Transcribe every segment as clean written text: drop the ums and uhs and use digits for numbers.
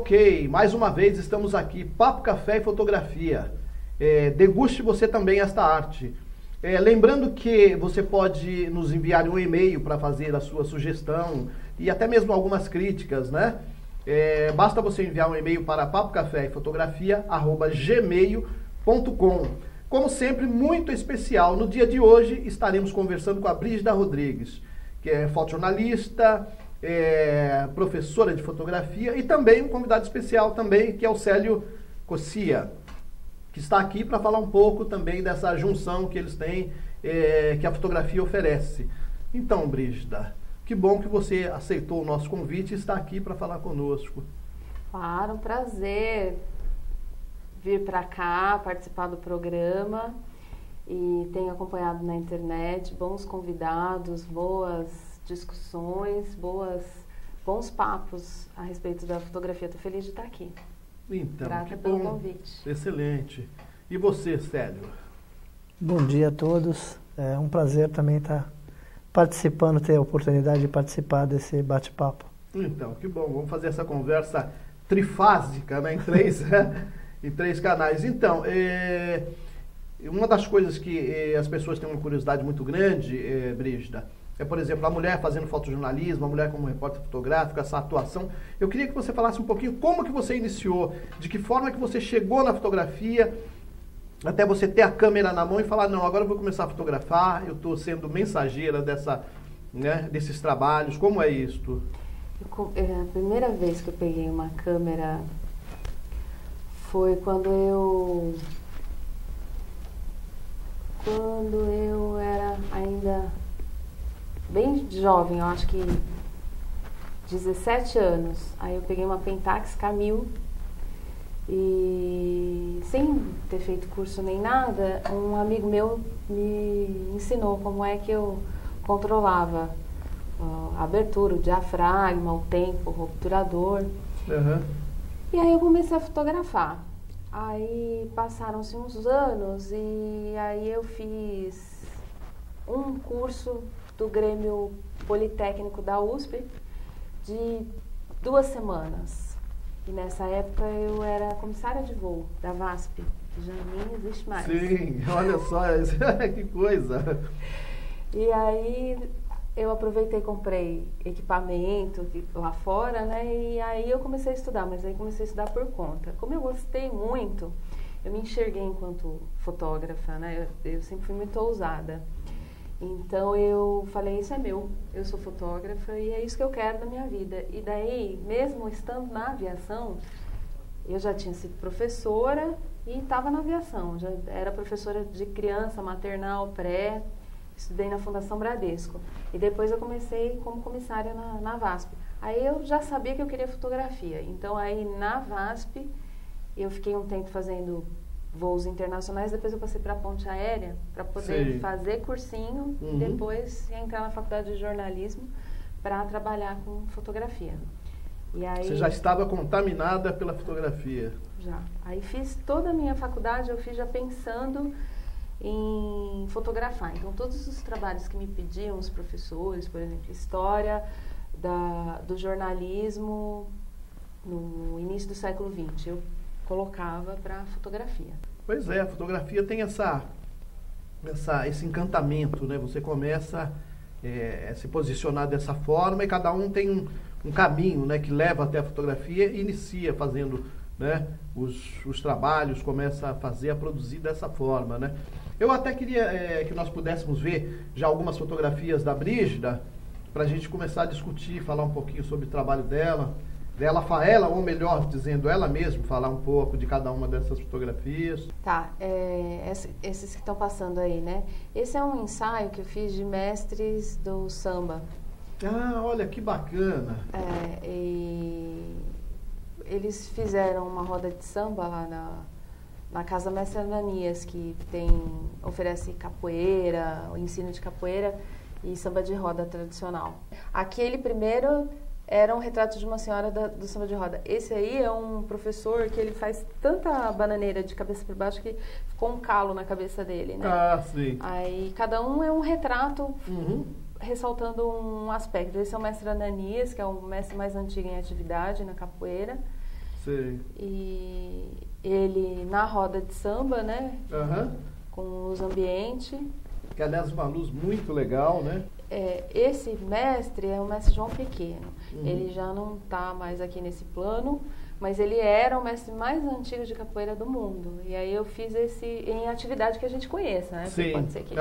Ok, mais uma vez estamos aqui, Papo Café e Fotografia. Deguste você também esta arte. Lembrando que você pode nos enviar um e-mail para fazer a sua sugestão e até mesmo algumas críticas, né? Basta você enviar um e-mail para papocaféefotografia@gmail.com. Como sempre, muito especial. No dia de hoje estaremos conversando com a Brígida Rodrigues, que é fotojornalista, professora de fotografia, e também um convidado especial também, que é o Célio Cossia, que está aqui para falar um pouco também dessa junção que eles têm, que a fotografia oferece. Então, Brígida, que bom que você aceitou o nosso convite e está aqui para falar conosco. Claro, um prazer vir para cá, participar do programa, e tenho acompanhado na internet bons convidados, boas discussões, bons papos a respeito da fotografia. Estou feliz de estar aqui. Então, grata pelo convite. Excelente. E você, Célio? Bom dia a todos. É um prazer também estar participando, ter a oportunidade de participar desse bate-papo. Então, que bom. Vamos fazer essa conversa trifásica, né, em três canais. Então, uma das coisas que as pessoas têm uma curiosidade muito grande, Brígida, por exemplo, a mulher fazendo fotojornalismo, a mulher como repórter fotográfico, essa atuação. Eu queria que você falasse um pouquinho como que você iniciou, de que forma que você chegou na fotografia, até você ter a câmera na mão e falar, não, agora eu vou começar a fotografar, eu estou sendo mensageira desses trabalhos. Como é isto? A primeira vez que eu peguei uma câmera foi quando eu era ainda bem jovem, eu acho que 17 anos. Aí eu peguei uma Pentax K1000 e, sem ter feito curso nem nada, um amigo meu me ensinou como é que eu controlava a abertura, o diafragma, o tempo, o obturador. Uhum. E aí eu comecei a fotografar. Aí passaram-se uns anos e aí eu fiz um curso do Grêmio Politécnico da USP de 2 semanas. E nessa época eu era comissária de voo da VASP, que já nem existe mais. Sim, olha só, que coisa. E aí eu aproveitei e comprei equipamento lá fora, né? E aí eu comecei a estudar, mas aí comecei a estudar por conta. Como eu gostei muito, eu me enxerguei enquanto fotógrafa, né? Eu sempre fui muito ousada. Então eu falei, isso é meu, eu sou fotógrafa e é isso que eu quero na minha vida. E daí, mesmo estando na aviação, eu já tinha sido professora e estava na aviação. Já era professora de criança, maternal, pré, estudei na Fundação Bradesco. E depois eu comecei como comissária na VASP. Aí eu já sabia que eu queria fotografia. Então aí na VASP eu fiquei um tempo fazendo voos internacionais, depois eu passei para a ponte aérea para poder fazer cursinho e depois entrar na faculdade de jornalismo para trabalhar com fotografia. E aí, você já estava contaminada pela fotografia? Já. Aí fiz toda a minha faculdade, eu fiz já pensando em fotografar. Então todos os trabalhos que me pediam os professores, por exemplo, história do jornalismo no início do século XX, eu colocava para fotografia. Pois é, a fotografia tem esse encantamento, né? Você começa a se posicionar dessa forma e cada um tem um caminho, né, que leva até a fotografia e inicia fazendo, né, os trabalhos, começa a produzir dessa forma, né? Eu até queria que nós pudéssemos ver já algumas fotografias da Brígida para a gente começar a discutir, falar um pouquinho sobre o trabalho dela, ou melhor dizendo, ela mesma falar um pouco de cada uma dessas fotografias. Tá, esses que estão passando aí, né? Esse é um ensaio que eu fiz de mestres do samba. Ah, olha que bacana. E eles fizeram uma roda de samba lá na Casa Mestre Ananias, que oferece capoeira, o ensino de capoeira e samba de roda tradicional. Aquele primeiro era um retrato de uma senhora do samba de roda. Esse aí é um professor que ele faz tanta bananeira de cabeça para baixo que ficou um calo na cabeça dele, né? Ah, sim. Aí cada um é um retrato ressaltando um aspecto. Esse é o mestre Ananias, que é o mestre mais antigo em atividade na capoeira. Sei. E ele na roda de samba, né? Aham. Com luz ambiente. Que, aliás, uma luz muito legal, né? Esse mestre é o mestre João Pequeno. Uhum. Ele já não está mais aqui nesse plano, mas ele era o mestre mais antigo de capoeira do mundo. E aí eu fiz esse em atividade que a gente conheça, né? Sim. Pode ser que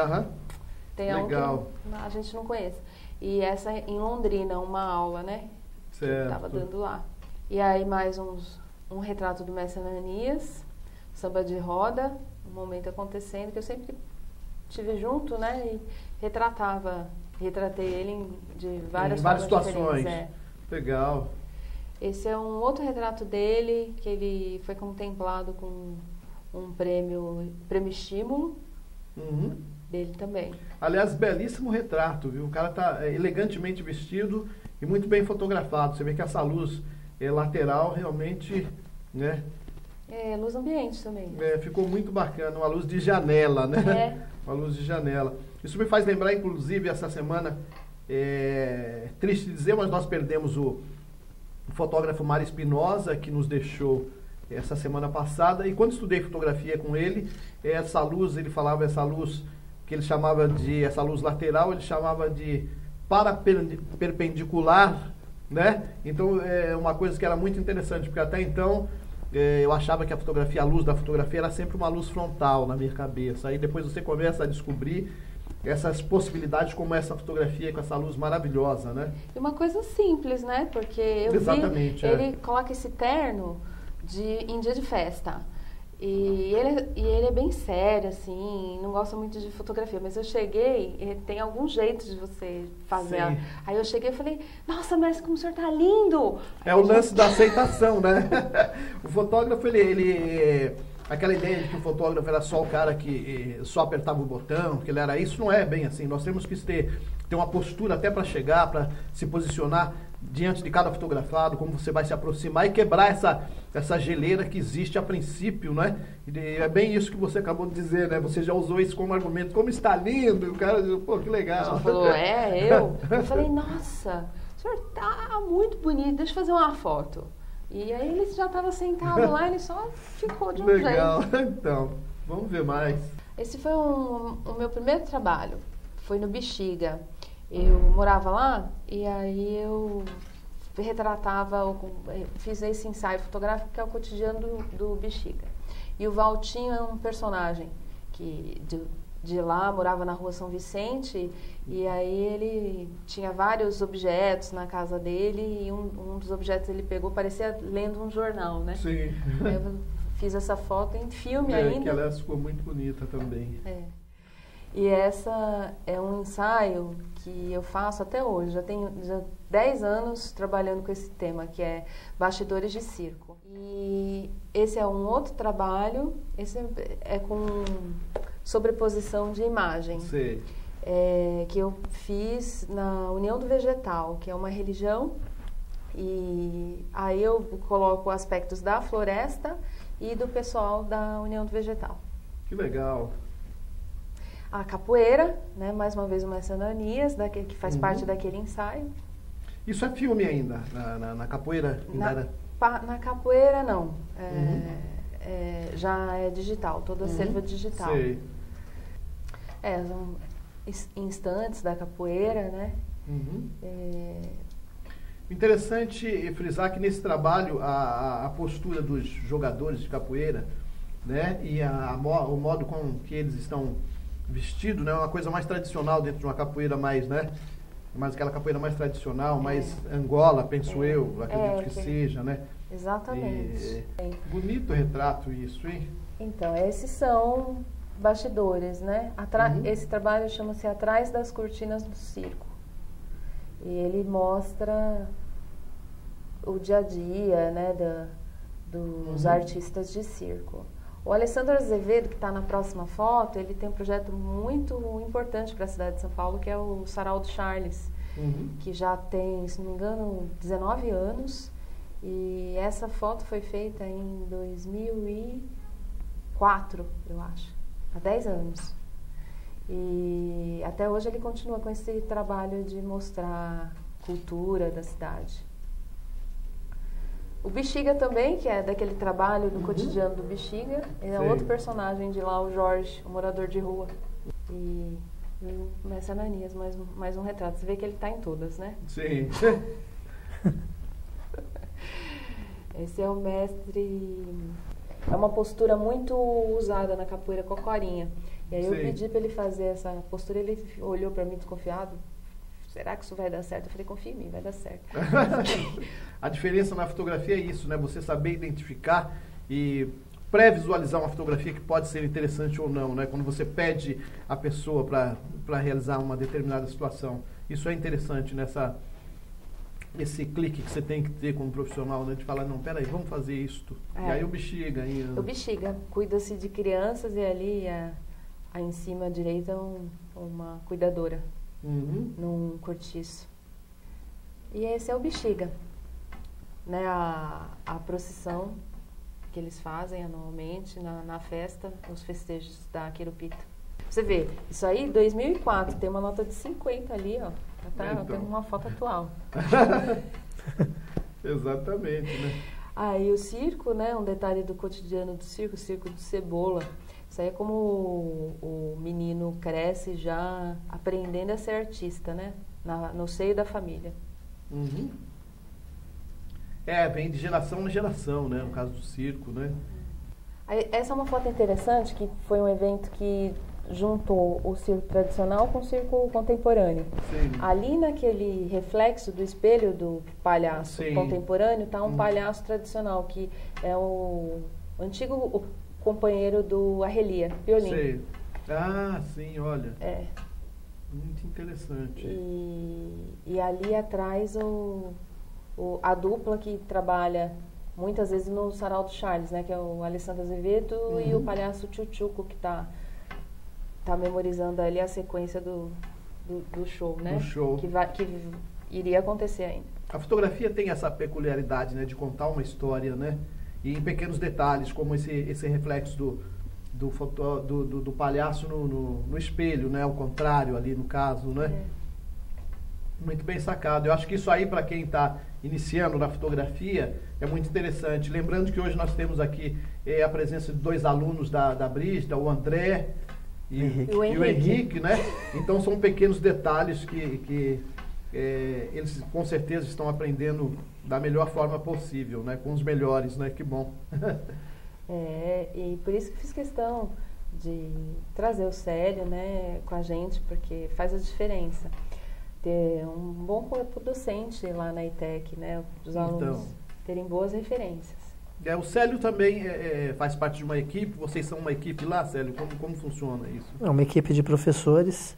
tenha legal. Um que a gente não conheça. E essa em Londrina, uma aula, né? Que eu estava dando lá. E aí mais um retrato do mestre Ananias, samba de roda, um momento acontecendo que eu sempre estive junto, né? E retratei ele de várias situações. Legal. Esse é um outro retrato dele, que ele foi contemplado com um prêmio Estímulo, dele também. Aliás, belíssimo retrato, viu? O cara tá elegantemente vestido e muito bem fotografado. Você vê que essa luz lateral realmente, né? Luz ambiente também. Ficou muito bacana, uma luz de janela, né? Uma luz de janela. Isso me faz lembrar, inclusive, essa semana, triste dizer, mas nós perdemos o fotógrafo Mário Espinosa, que nos deixou essa semana passada, e quando estudei fotografia com ele, essa luz, ele falava essa luz que ele chamava de, essa luz lateral, ele chamava de paraperpendicular, né? Então, é uma coisa que era muito interessante, porque até então eu achava que a luz da fotografia era sempre uma luz frontal na minha cabeça. Aí depois você começa a descobrir essas possibilidades, como essa fotografia com essa luz maravilhosa, né? E uma coisa simples, né? Porque eu Exatamente, vi, ele coloca esse terno em dia de festa. E ele é bem sério, assim, não gosta muito de fotografia, mas eu cheguei, tem algum jeito de você fazer. Aí eu cheguei e falei, nossa, mestre, como o senhor tá lindo! É o lance da aceitação, né? O fotógrafo, aquela ideia de que o fotógrafo era só o cara que só apertava o botão, que ele era isso, não é bem assim. Nós temos que ter uma postura até para chegar, para se posicionar diante de cada fotografado, como você vai se aproximar e quebrar essa geleira que existe a princípio, né? E é bem isso que você acabou de dizer, né? Você já usou isso como argumento, como está lindo, e o cara disse, pô, que legal. Ele falou, eu falei, nossa, o senhor tá muito bonito, deixa eu fazer uma foto. E aí ele já estava sentado lá, ele só ficou de um jeito. Legal, então, vamos ver mais. Esse foi o meu primeiro trabalho, foi no Bexiga. Eu morava lá e aí eu fiz esse ensaio fotográfico que é o cotidiano do Bexiga. E o Valtinho é um personagem que de lá morava na rua São Vicente e aí ele tinha vários objetos na casa dele e um dos objetos ele pegou, parecia lendo um jornal, né? Sim. Aí eu fiz essa foto em filme ainda. Que ela ficou muito bonita também. E essa é um ensaio que eu faço até hoje. Já tenho 10 anos trabalhando com esse tema, que é bastidores de circo. E esse é um outro trabalho, esse é com sobreposição de imagem. Sim. Que eu fiz na União do Vegetal, que é uma religião. E aí eu coloco aspectos da floresta e do pessoal da União do Vegetal. Que legal. A capoeira, né? Mais uma vez o mestre Ananias, que faz parte daquele ensaio. Isso é filme ainda, na capoeira? Na capoeira, não. Já é digital, toda a selva digital. Sei. São instantes da capoeira, né? Interessante frisar que nesse trabalho a postura dos jogadores de capoeira, né? E o modo com que eles estão vestidos, né? É uma coisa mais tradicional dentro de uma capoeira mais, né? Mais aquela capoeira mais tradicional, mais Angola, penso eu, acredito que seja, né? Exatamente. Bonito retrato isso, hein? Então, esses são bastidores, né? Esse trabalho chama-se Atrás das Cortinas do Circo. E ele mostra o dia a dia, né, dos artistas de circo. O Alessandro Azevedo, que está na próxima foto, ele tem um projeto muito importante para a cidade de São Paulo, que é o Sarau do Charles, que já tem, se não me engano, 19 anos. E essa foto foi feita em 2004, eu acho, há 10 anos. E até hoje ele continua com esse trabalho de mostrar cultura da cidade. O Bexiga também, que é daquele trabalho do cotidiano do Bexiga. Ele é outro personagem de lá, o Jorge, o morador de rua. E o Mestre Ananias, mais um retrato. Você vê que ele está em todas, né? Sim. Esse é o mestre... É uma postura muito usada na capoeira cocorinha. E aí eu pedi para ele fazer essa postura, ele olhou para mim desconfiado. Será que isso vai dar certo? Eu falei, confia em mim, vai dar certo. A diferença na fotografia é isso, né? Você saber identificar e pré-visualizar uma fotografia que pode ser interessante ou não, né? Quando você pede a pessoa para realizar uma determinada situação. Isso é interessante esse clique que você tem que ter como profissional, né? De falar, não, peraí, vamos fazer isto. E aí o Bexiga ainda. O Bexiga cuida-se de crianças e ali aí em cima à direita uma cuidadora. Num cortiço. E esse é o Bexiga, né? A procissão que eles fazem anualmente na festa, nos festejos da Quirupita. Você vê, isso aí 2004, tem uma nota de 50 ali, ó. Tem uma foto atual. Exatamente, né? Aí o circo, né? Um detalhe do cotidiano do circo, o circo do Cebola. Isso aí é como o menino cresce já aprendendo a ser artista, né? No seio da família. Vem de geração em geração, né? No caso do circo, né? Aí, essa é uma foto interessante, que foi um evento que juntou o circo tradicional com o circo contemporâneo. Sim. Ali naquele reflexo do espelho do palhaço contemporâneo está um palhaço tradicional, que é o antigo companheiro do Arrelia, Piolim. Sei. Ah, sim, olha. Muito interessante. E ali atrás a dupla que trabalha muitas vezes no Sarau do Charles, né? Que é o Alessandro Azevedo e o palhaço Tchutchuco, que tá memorizando ali a sequência do show, né? Do show. Que iria acontecer ainda. A fotografia tem essa peculiaridade, né? De contar uma história, né? E em pequenos detalhes, como esse reflexo do palhaço no espelho, né? Ao contrário ali no caso, né? Muito bem sacado. Eu acho que isso aí, para quem está iniciando na fotografia, é muito interessante. Lembrando que hoje nós temos aqui a presença de 2 alunos da Brígida, o André e o Henrique, né? Então são pequenos detalhes que eles com certeza estão aprendendo da melhor forma possível, né? Com os melhores, né? Que bom. E por isso que fiz questão de trazer o Célio, né, com a gente, porque faz a diferença. Ter um bom corpo docente lá na ITEC, né? Os alunos terem boas referências. O Célio também faz parte de uma equipe. Vocês são uma equipe lá, Célio? Como funciona isso? É uma equipe de professores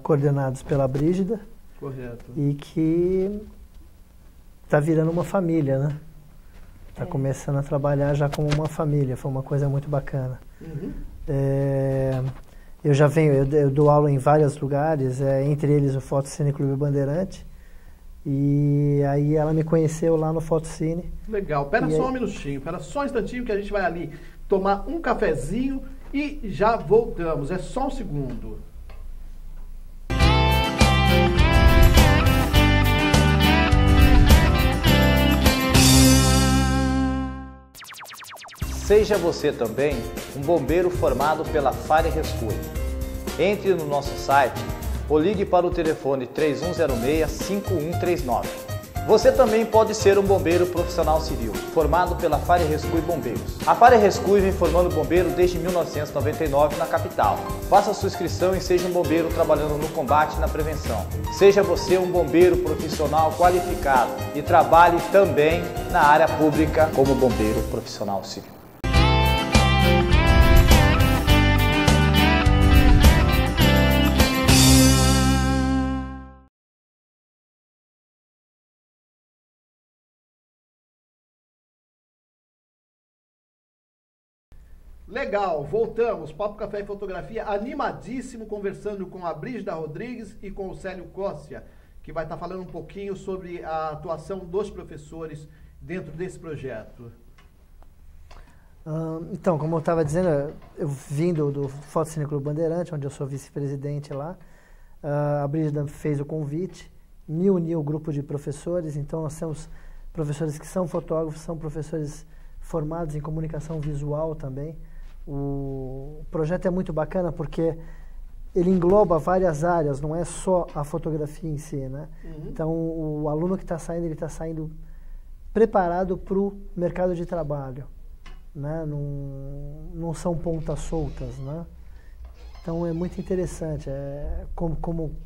coordenados pela Brígida. Correto. E que está virando uma família, né? Está começando a trabalhar já como uma família. Foi uma coisa muito bacana. Eu dou aula em vários lugares, entre eles o Fotocine Clube Bandeirante. E aí ela me conheceu lá no Fotocine. Legal. Um minutinho, só um instantinho que a gente vai ali tomar um cafezinho e já voltamos. É só um segundo. Seja você também um bombeiro formado pela Fare Rescue. Entre no nosso site ou ligue para o telefone 3106-5139. Você também pode ser um bombeiro profissional civil, formado pela Fare Rescue Bombeiros. A Fare Rescue vem formando bombeiro desde 1999 na capital. Faça sua inscrição e seja um bombeiro trabalhando no combate e na prevenção. Seja você um bombeiro profissional qualificado e trabalhe também na área pública como bombeiro profissional civil. Legal, voltamos. Papo Café e Fotografia, animadíssimo, conversando com a Brígida Rodrigues e com o Célio Cóssia, que vai estar falando um pouquinho sobre a atuação dos professores dentro desse projeto. Então, como eu estava dizendo, eu vim do Fotocine Clube Bandeirante, onde eu sou vice-presidente lá. A Brígida fez o convite, me uniu o grupo de professores, então nós temos professores que são fotógrafos, são professores formados em comunicação visual também. O projeto é muito bacana porque ele engloba várias áreas, não é só a fotografia em si, né? Então, o aluno que está saindo, ele está saindo preparado para o mercado de trabalho, né? Não são pontas soltas, né? Então, é muito interessante como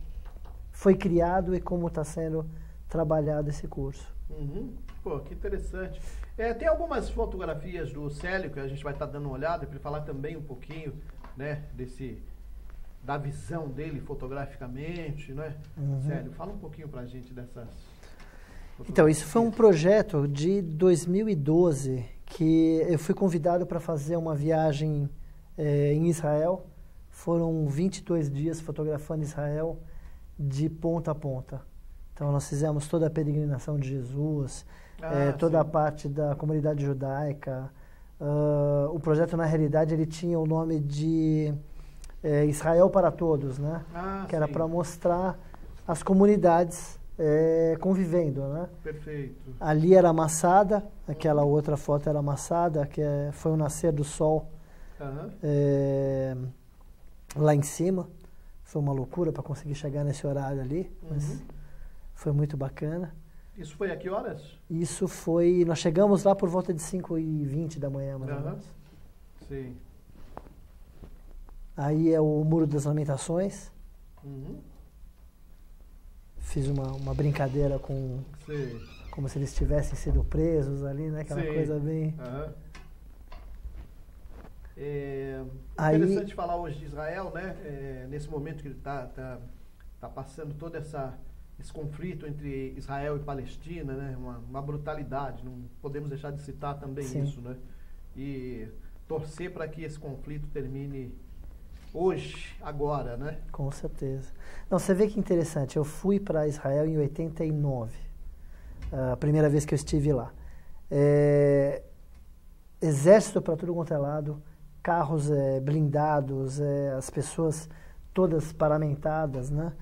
foi criado e como está sendo trabalhado esse curso. Pô, que interessante. Tem algumas fotografias do Célio que a gente vai estar dando uma olhada para ele falar também um pouquinho, né, da visão dele fotograficamente, né? Célio, fala um pouquinho para a gente dessas. Então, isso foi um projeto de 2012 que eu fui convidado para fazer uma viagem em Israel. Foram 22 dias fotografando Israel de ponta a ponta. Então, nós fizemos toda a peregrinação de Jesus, toda a parte da comunidade judaica. O projeto, na realidade, ele tinha o nome de Israel para Todos, né? Que era para mostrar as comunidades convivendo, né? Perfeito. Ali era Masada, aquela outra foto era Masada, que foi o nascer do sol lá em cima. Foi uma loucura para conseguir chegar nesse horário ali, mas foi muito bacana. Isso foi a que horas? Isso foi... Nós chegamos lá por volta de 5h20 da manhã, mais ou menos. Sim. Aí é o Muro das Lamentações. Fiz uma brincadeira com... Sim. Como se eles tivessem sido presos ali, né? Aquela coisa bem... Interessante falar hoje de Israel, né? Nesse momento que ele está passando todo esse conflito entre Israel e Palestina, né? Uma brutalidade, não podemos deixar de citar também isso, né? E torcer para que esse conflito termine hoje, agora, né? Com certeza. Não, você vê que interessante, eu fui para Israel em 89, a primeira vez que eu estive lá. Exército para tudo quanto é lado, carros blindados, as pessoas todas paramentadas, né?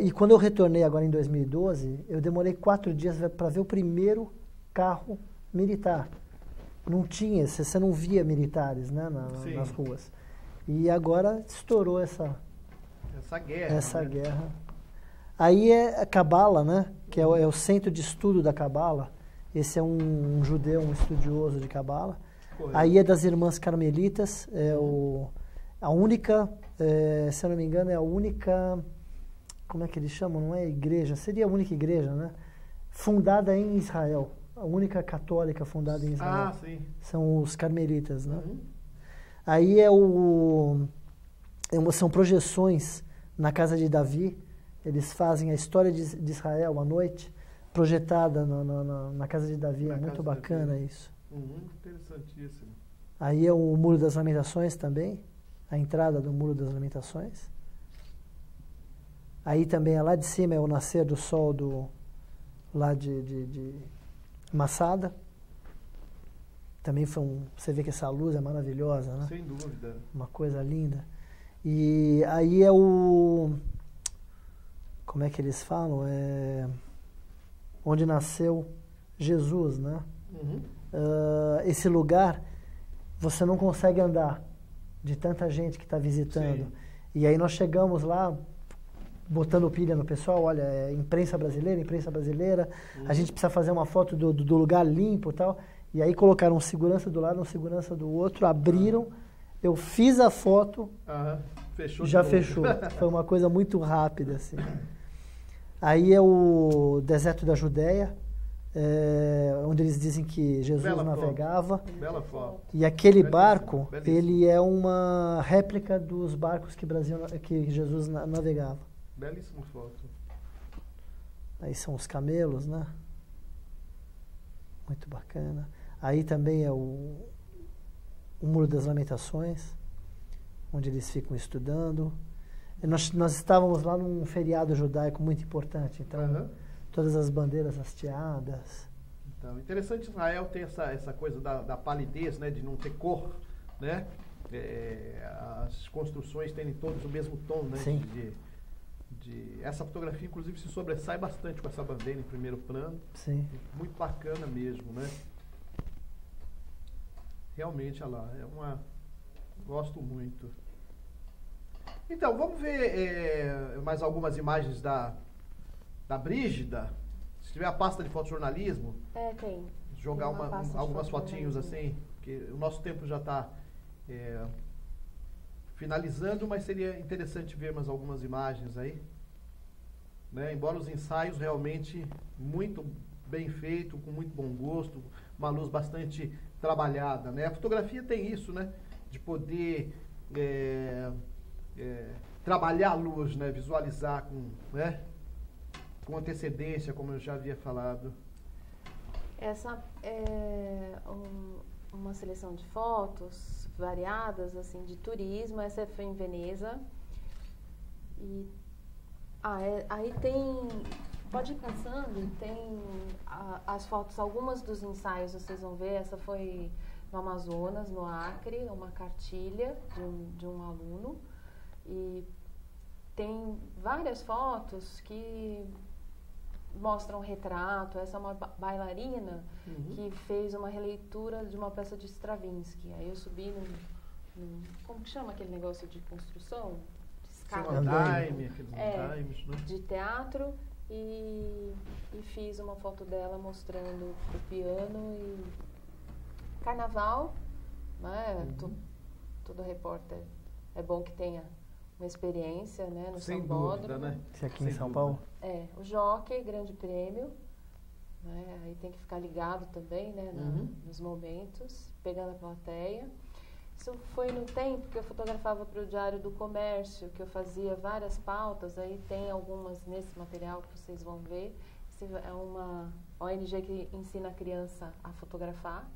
E quando eu retornei agora em 2012, eu demorei 4 dias para ver o primeiro carro militar. Não tinha, você não via militares, né, nas ruas. E agora estourou essa guerra. Aí a Cabala, né, que é o centro de estudo da Cabala. Esse é um judeu, um estudioso de Cabala. Aí é das Irmãs Carmelitas, a única, se eu não me engano, é a única, como é que eles chamam? Não é igreja, seria a única igreja, né? Fundada em Israel, a única católica fundada em Israel. São os Carmelitas, né? Aí são projeções na casa de Davi, eles fazem a história de Israel à noite, projetada na casa de Davi, é muito bacana isso. Interessantíssimo. Aí é o Muro das Lamentações também, a entrada do Muro das Lamentações. Aí também lá de cima é o nascer do sol lá de Masada. Também você vê que essa luz é maravilhosa, né? Sem dúvida. Uma coisa linda. E aí é como é que eles falam? Onde nasceu Jesus, né? Esse lugar, você não consegue andar de tanta gente que está visitando. E aí nós chegamos lá, botando pilha no pessoal, olha, imprensa brasileira, a gente precisa fazer uma foto do lugar limpo e tal. E aí colocaram um segurança do lado, um segurança do outro, abriram, eu fiz a foto, já fechou. Foi uma coisa muito rápida, assim. Aí é o deserto da Judéia, onde eles dizem que Jesus navegava. Bela foto. E aquele barco, ele é uma réplica dos barcos que Jesus navegava. Belíssima foto. Aí são os camelos, né? Muito bacana. Aí também é o Muro das Lamentações, onde eles ficam estudando. E nós estávamos lá num feriado judaico muito importante, então todas as bandeiras hasteadas. Então, interessante, Israel tem essa coisa da palidez, né, de não ter cor, né? As construções terem todos o mesmo tom, né? Essa fotografia, inclusive, se sobressai bastante com essa bandeira em primeiro plano. Sim. Muito bacana mesmo, né? Realmente, olha lá, gosto muito. Então, vamos ver mais algumas imagens da Brígida. Se tiver a pasta de fotojornalismo. Tem. Jogar algumas fotinhos assim, porque o nosso tempo já está finalizando, mas seria interessante ver mais algumas imagens aí. Né? Embora os ensaios realmente muito bem feito, com muito bom gosto, uma luz bastante trabalhada, né? A fotografia tem isso, né? De poder trabalhar a luz, né? Visualizar com antecedência, como eu já havia falado. Essa é uma seleção de fotos variadas, assim, de turismo. Essa foi em Veneza. E aí tem, pode ir passando, tem as fotos, algumas dos ensaios vocês vão ver. Essa foi no Amazonas, no Acre, uma cartilha de um aluno. E tem várias fotos que mostram um retrato. Essa é uma bailarina que fez uma releitura de uma peça de Stravinsky. Aí eu subi como que chama aquele negócio de construção? De teatro e fiz uma foto dela mostrando o piano e carnaval, né? Todo repórter é bom que tenha uma experiência, né, no Sambódromo. Né? Esse aqui em São Paulo? O Jockey, Grande Prêmio, né? Aí tem que ficar ligado também, né, nos momentos, pegando a plateia. Isso foi no tempo que eu fotografava para o Diário do Comércio, que eu fazia várias pautas. Aí tem algumas nesse material que vocês vão ver. Isso é uma ONG que ensina a criança a fotografar.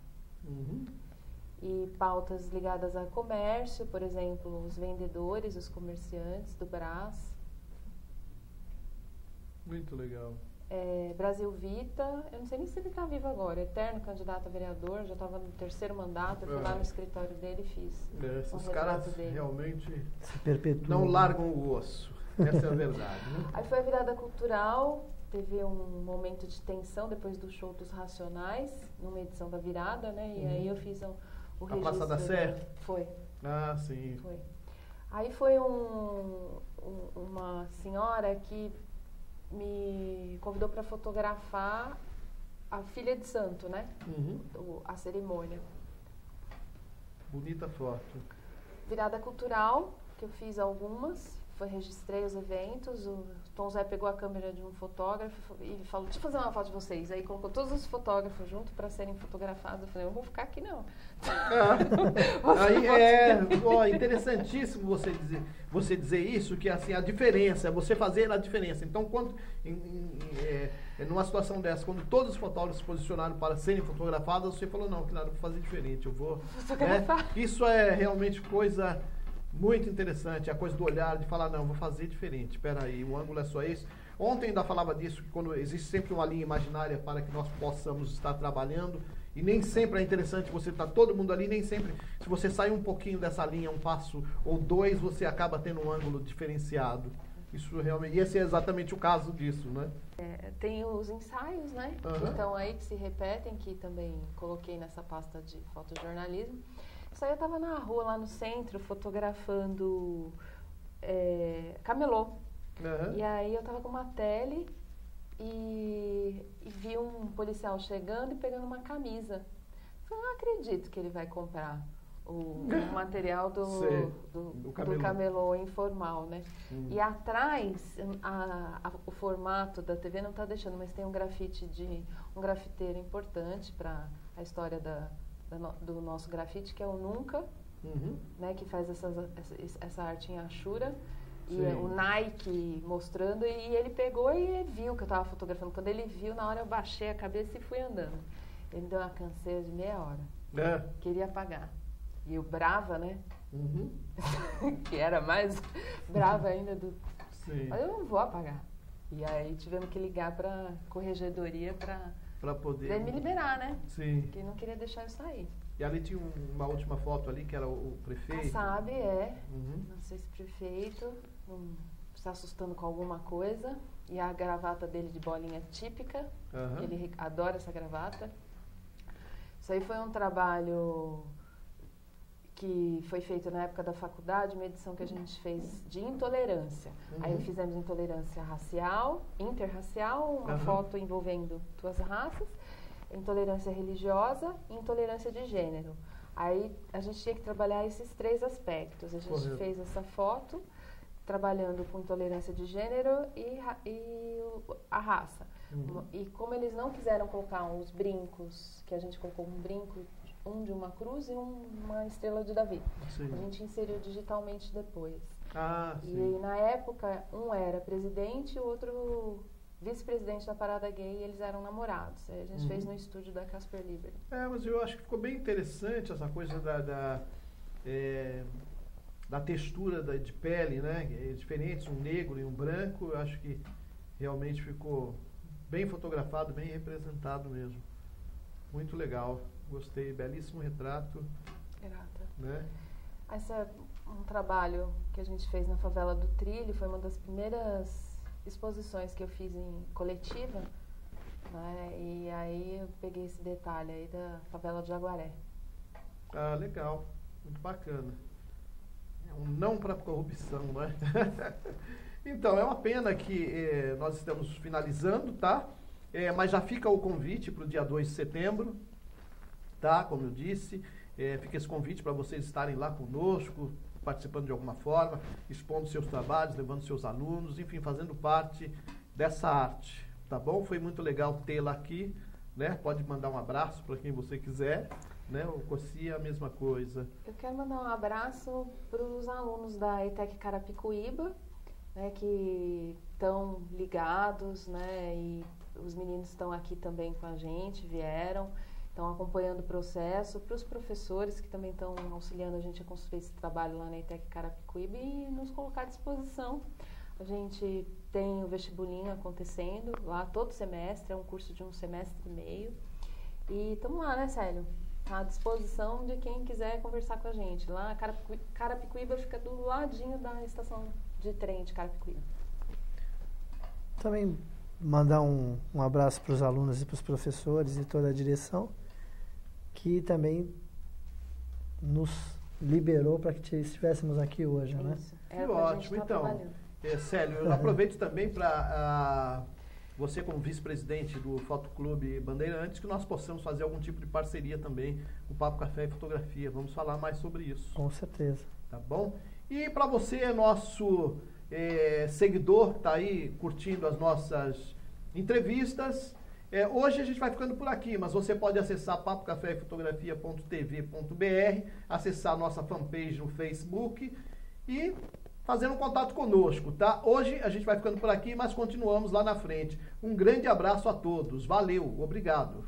E pautas ligadas a comércio, por exemplo, os vendedores, os comerciantes do Brás. Muito legal. Brasil Vita, eu não sei nem se ele está vivo agora, eterno candidato a vereador, já estava no 3º mandato, eu fui lá no escritório dele e fiz. Esses caras realmente se perpetuam. Não largam o osso, essa é a verdade. Né? Aí foi a virada cultural, teve um momento de tensão depois do show dos Racionais, numa edição da virada, né? E aí eu fiz o registro. A Praça da Sé? Foi. Ah, sim. Foi. Aí foi uma senhora que me convidou para fotografar a filha de santo, né? A cerimônia. Bonita foto. Virada cultural, que eu fiz algumas, registrei os eventos. O Tom Zé pegou a câmera de um fotógrafo e falou: deixa eu fazer uma foto de vocês. Aí colocou todos os fotógrafos junto para serem fotografados. Eu falei: eu não vou ficar aqui não. Aí interessantíssimo você dizer isso, que assim, a diferença, você fazer a diferença. Então, quando numa situação dessa, quando todos os fotógrafos se posicionaram para serem fotografados, você falou: não, claro, vou fazer diferente, eu vou fotografar. Isso é realmente coisa muito interessante, a coisa do olhar, de falar: não, vou fazer diferente, espera aí, o ângulo é só esse. Ontem ainda falava disso, que quando existe sempre uma linha imaginária para que nós possamos estar trabalhando, e nem sempre é interessante você estar todo mundo ali, nem sempre, se você sair um pouquinho dessa linha, um passo ou dois, você acaba tendo um ângulo diferenciado. Isso realmente, e esse é exatamente o caso disso, né? Tem os ensaios, né? Então aí que se repetem, que também coloquei nessa pasta de fotojornalismo. Isso aí eu estava na rua, lá no centro, fotografando camelô. E aí eu estava com uma tele e vi um policial chegando e pegando uma camisa. Eu falei: não acredito que ele vai comprar o material do camelô informal, né? E atrás, o formato da TV não está deixando, mas tem um grafite um grafiteiro importante para a história do nosso grafite, que é o Nunca, né, que faz essa arte em Ashura, e o Nike mostrando, e ele pegou e viu que eu estava fotografando. Quando ele viu, na hora eu baixei a cabeça e fui andando. Ele me deu uma canseira de meia hora. Queria apagar. E eu brava, né? Que era mais brava ainda Mas eu não vou apagar. E aí tivemos que ligar para a corregedoria para poder me liberar, né? Sim. Porque não queria deixar eu sair. E ali tinha uma última foto ali, que era o prefeito. Sabe, não sei se prefeito, não se assustando com alguma coisa. E a gravata dele de bolinha típica. Ele adora essa gravata. Isso aí foi um trabalho que foi feito na época da faculdade, uma edição que a gente fez de intolerância. Aí fizemos intolerância racial, interracial, uma foto envolvendo 2 raças, intolerância religiosa e intolerância de gênero. Aí a gente tinha que trabalhar esses 3 aspectos. A gente fez essa foto trabalhando com intolerância de gênero e a raça. E como eles não quiseram colocar os brincos, que a gente colocou um brinco, um de uma cruz e uma estrela de Davi. Sim. A gente inseriu digitalmente depois. E na época, um era presidente e o outro vice-presidente da Parada Gay, e eles eram namorados. Aí a gente fez no estúdio da Casper Libero. Mas eu acho que ficou bem interessante essa coisa da textura de pele, né? Diferentes, um negro e um branco. Eu acho que realmente ficou bem fotografado, bem representado mesmo. Muito legal. Gostei, belíssimo retrato. Grata. Né? Esse é um trabalho que a gente fez na favela do Trilho, foi uma das primeiras exposições que eu fiz em coletiva, né? E aí eu peguei esse detalhe aí da favela do Jaguaré. Legal, muito bacana. É um não para corrupção, né? Então, é uma pena que nós estamos finalizando, tá? Mas já fica o convite para o dia 2 de setembro. Tá, como eu disse, fica esse convite para vocês estarem lá conosco, participando de alguma forma, expondo seus trabalhos, levando seus alunos, enfim, fazendo parte dessa arte, tá bom? Foi muito legal tê-la aqui, né? Pode mandar um abraço para quem você quiser, né? O Cossia, a mesma coisa. Eu quero mandar um abraço para os alunos da ETEC Carapicuíba, né, que estão ligados, né? E os meninos estão aqui também com a gente, vieram. Estão acompanhando o processo, para os professores que também estão auxiliando a gente a construir esse trabalho lá na ETEC Carapicuíba e nos colocar à disposição. A gente tem o vestibulinho acontecendo lá todo semestre, é um curso de 1 semestre e meio. E estamos lá, né, Célio? Tá à disposição de quem quiser conversar com a gente. Lá, Carapicuíba fica do ladinho da estação de trem de Carapicuíba. Também mandar um abraço para os alunos e para os professores e toda a direção, que também nos liberou para que estivéssemos aqui hoje, né? Que ótimo. Então, Célio, eu aproveito também para você como vice-presidente do Fotoclube Bandeirantes, que nós possamos fazer algum tipo de parceria também com o Papo Café e Fotografia. Vamos falar mais sobre isso. Com certeza. Tá bom? E para você, nosso seguidor, que está aí curtindo as nossas entrevistas, hoje a gente vai ficando por aqui, mas você pode acessar papocaféfotografia.tv.br, acessar a nossa fanpage no Facebook e fazer um contato conosco, tá? Hoje a gente vai ficando por aqui, mas continuamos lá na frente. Um grande abraço a todos. Valeu, obrigado.